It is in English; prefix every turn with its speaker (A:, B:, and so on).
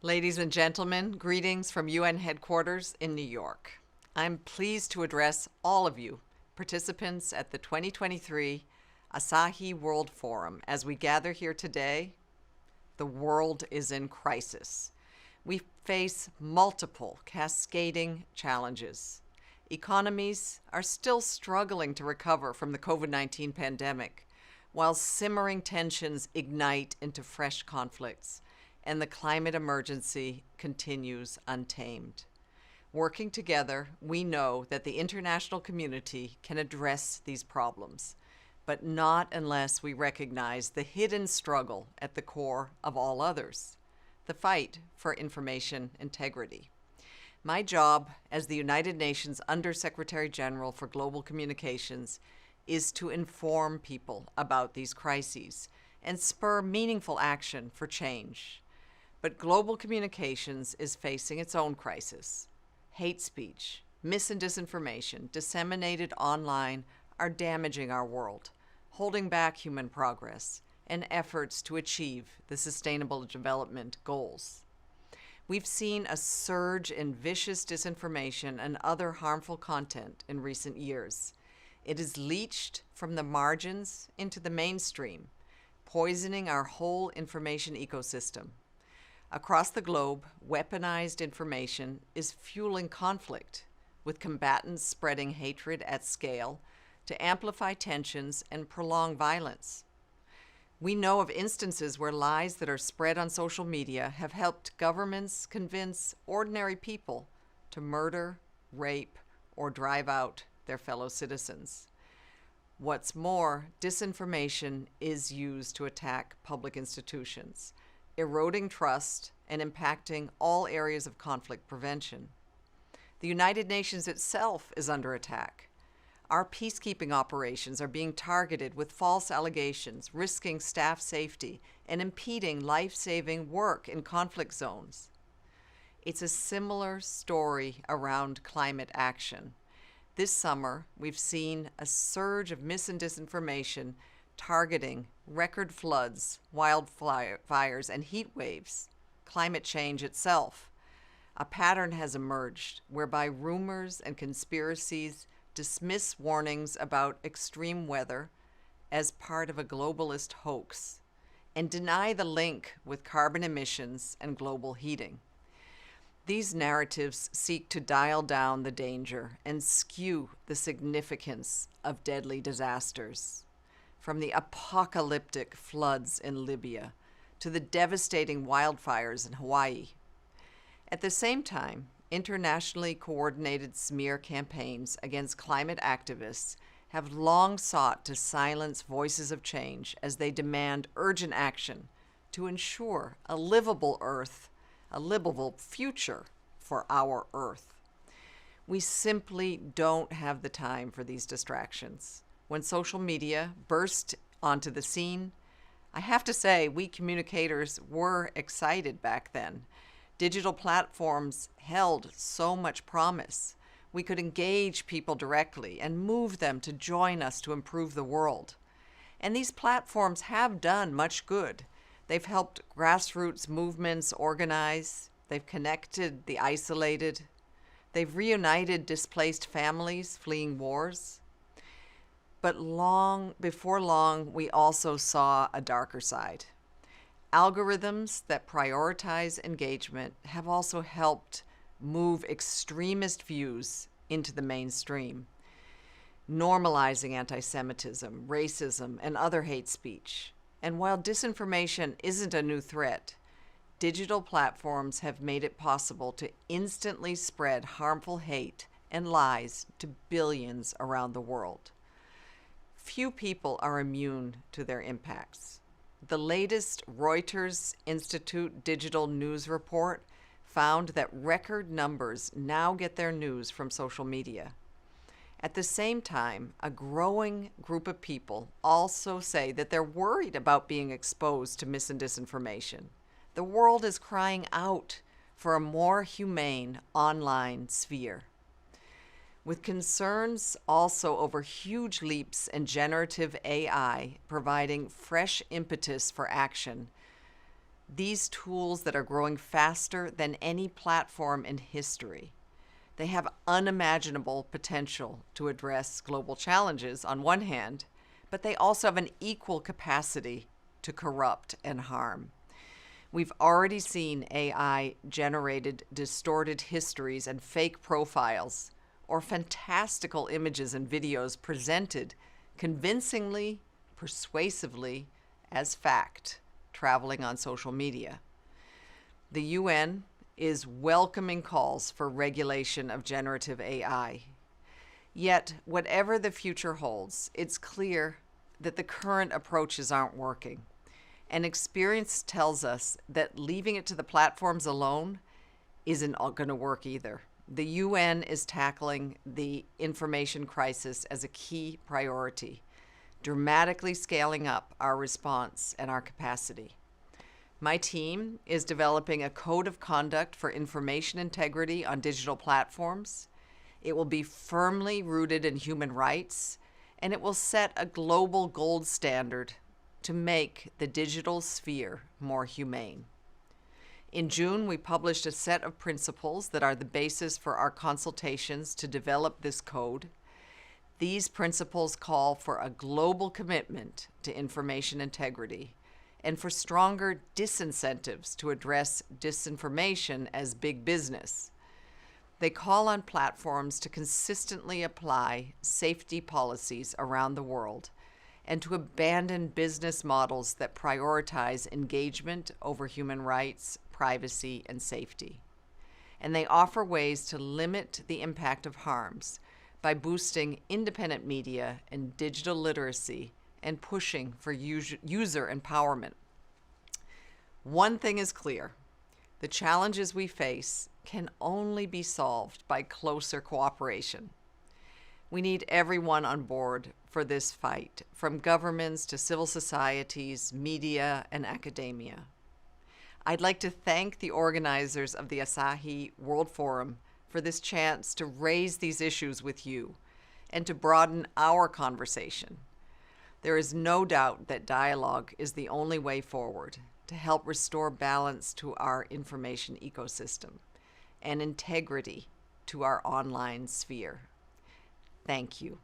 A: Ladies and gentlemen, greetings from UN headquarters in New York. I'm pleased to address all of you, participants at the 2023 Asahi World Forum. As we gather here today, the world is in crisis. We face multiple cascading challenges. Economies are still struggling to recover from the COVID-19 pandemic, while simmering tensions ignite into fresh conflicts, and the climate emergency continues untamed. Working together, we know that the international community can address these problems, but not unless we recognize the hidden struggle at the core of all others, the fight for information integrity. My job as the United Nations Under-Secretary General for Global Communications is to inform people about these crises and spur meaningful action for change. But global communications is facing its own crisis. Hate speech, mis and disinformation disseminated online are damaging our world, holding back human progress and efforts to achieve the Sustainable Development Goals. We've seen a surge in vicious disinformation and other harmful content in recent years. It has leached from the margins into the mainstream, poisoning our whole information ecosystem. Across the globe, weaponized information is fueling conflict, with combatants spreading hatred at scale to amplify tensions and prolong violence. We know of instances where lies that are spread on social media have helped governments convince ordinary people to murder, rape, or drive out their fellow citizens. What's more, disinformation is used to attack public institutions, eroding trust and impacting all areas of conflict prevention. The United Nations itself is under attack. Our peacekeeping operations are being targeted with false allegations, risking staff safety and impeding life-saving work in conflict zones. It's a similar story around climate action. This summer, we've seen a surge of mis and disinformation targeting record floods, wildfires, and heat waves, climate change itself. A pattern has emerged whereby rumors and conspiracies dismiss warnings about extreme weather as part of a globalist hoax and deny the link with carbon emissions and global heating. These narratives seek to dial down the danger and skew the significance of deadly disasters, from the apocalyptic floods in Libya to the devastating wildfires in Hawaii. At the same time, internationally coordinated smear campaigns against climate activists have long sought to silence voices of change as they demand urgent action to ensure a livable Earth, a livable future for our Earth. We simply don't have the time for these distractions. When social media burst onto the scene, I have to say we communicators were excited back then. Digital platforms held so much promise. We could engage people directly and move them to join us to improve the world. And these platforms have done much good. They've helped grassroots movements organize. They've connected the isolated. They've reunited displaced families fleeing wars. But before long, we also saw a darker side. Algorithms that prioritize engagement have also helped move extremist views into the mainstream, normalizing anti-Semitism, racism, and other hate speech. And while disinformation isn't a new threat, digital platforms have made it possible to instantly spread harmful hate and lies to billions around the world. Few people are immune to their impacts. The latest Reuters Institute digital news report found that record numbers now get their news from social media. At the same time, a growing group of people also say that they're worried about being exposed to mis and disinformation. The world is crying out for a more humane online sphere. With concerns also over huge leaps in generative AI providing fresh impetus for action, These tools that are growing faster than any platform in history. They have unimaginable potential to address global challenges on one hand, but they also have an equal capacity to corrupt and harm. We've already seen AI-generated distorted histories and fake profiles, or fantastical images and videos presented convincingly, persuasively, as fact, traveling on social media. The UN is welcoming calls for regulation of generative AI. Yet, whatever the future holds, it's clear that the current approaches aren't working. And experience tells us that leaving it to the platforms alone isn't going to work either. The UN is tackling the information crisis as a key priority, dramatically scaling up our response and our capacity. My team is developing a code of conduct for information integrity on digital platforms. It will be firmly rooted in human rights, and it will set a global gold standard to make the digital sphere more humane. In June, we published a set of principles that are the basis for our consultations to develop this code. These principles call for a global commitment to information integrity and for stronger disincentives to address disinformation as big business. They call on platforms to consistently apply safety policies around the world and to abandon business models that prioritize engagement over human rights, privacy, and safety. And they offer ways to limit the impact of harms by boosting independent media and digital literacy and pushing for user empowerment. One thing is clear: the challenges we face can only be solved by closer cooperation. We need everyone on board for this fight, from governments to civil societies, media, and academia. I'd like to thank the organizers of the Asahi World Forum for this chance to raise these issues with you and to broaden our conversation. There is no doubt that dialogue is the only way forward to help restore balance to our information ecosystem and integrity to our online sphere. Thank you.